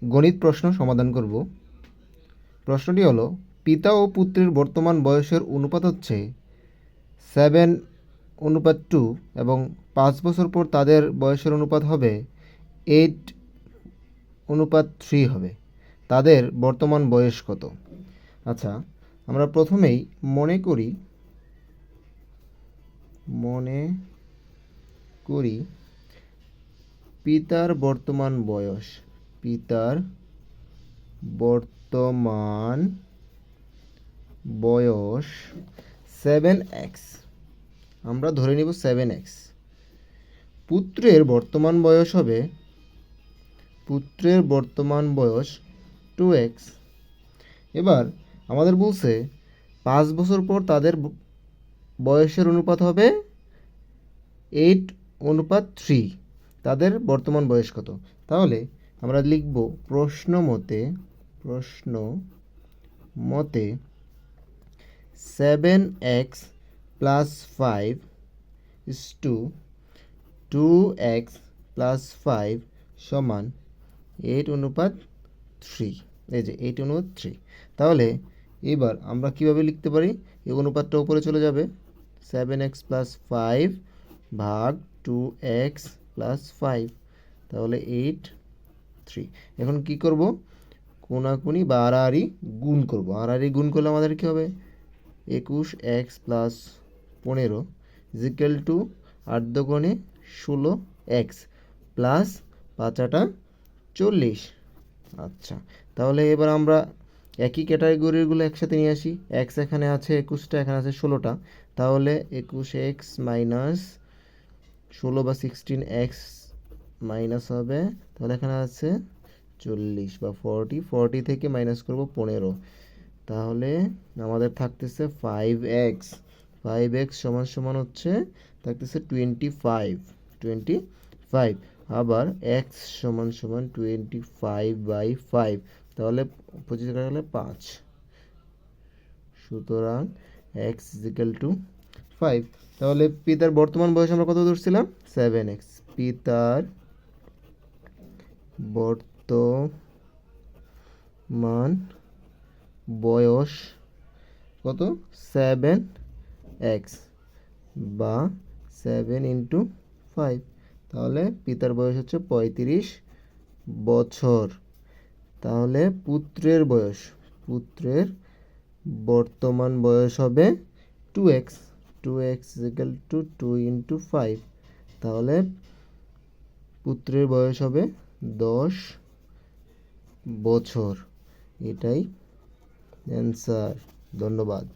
গণিত প্রশ্ন সমাধান করব। প্রশ্নটি হলো, পিতা ও পুত্রের বর্তমান বয়সের অনুপাত হচ্ছে 7:2 এবং 5 বছর পর তাদের বয়সের অনুপাত হবে 8:3 হবে। তাদের বর্তমান বয়স কত? আচ্ছা, আমরা প্রথমেই মনে করি পিতার বর্তমান বয়স। পিতার বর্তমান বয়স 7x, আমরা ধরে নিব 7x। পুত্রের বর্তমান বয়স 2x। এবার আমাদের বলছে 5 বছর পর তাদের বয়সের অনুপাত হবে 8:3। তাদের বর্তমান বয়স কত? তাহলে আমরা লিখব প্রশ্ন মতে 7x plus 5 is to 2x plus 5 সমান 8:3। এই যে 8:3। তাহলে এবার আমরা কিভাবে লিখতে পারি? এই অনুপাতটা উপরে চলে যাবে, 7x প্লাস 5 ভাগ 2x প্লাস 5, তাহলে 8:3। এখন কি করব? কোনাকুনি বা আড়াআড়ি গুণ করব। আড়াআড়ি গুণ করলে আমাদের কি হবে? 21x প্লাস 15 ইজিক্যাল টু 8 দুগুণে 16x প্লাস 5 40। আচ্ছা, তাহলে এবার আমরা একই ক্যাটাগরিগুলো একসাথে নিয়ে আসি। এক্স এখানে আছে 21টা, এখানে আছে 16টা, তাহলে 21x মাইনাস 16 বা 16x মাইনাস হবে, তাহলে এখানে আছে 40 বা 40 থেকে মাইনাস করব 15, তাহলে আমাদের থাকতেছে 5x সমান সমান হচ্ছে থাকতেছে 25। আবার x সমান সমান 25/5, তাহলে 25 কাটা গেলে 5, সুতরাং x ইজিক্যাল টু 5। তাহলে পিতার বর্তমান বয়স আমরা কত ধরছিলাম? 7x। পিতার বর্তমান বয়স কত? 7x বা 7×5, তাহলে পিতার বয়স হচ্ছে 35 বছর। তাহলে পুত্রের বর্তমান বয়স হবে 2x ইকুয়াল টু 2×5, তাহলে পুত্রের বয়স হবে 10 বছর। এটাই অ্যান্সার। ধন্যবাদ।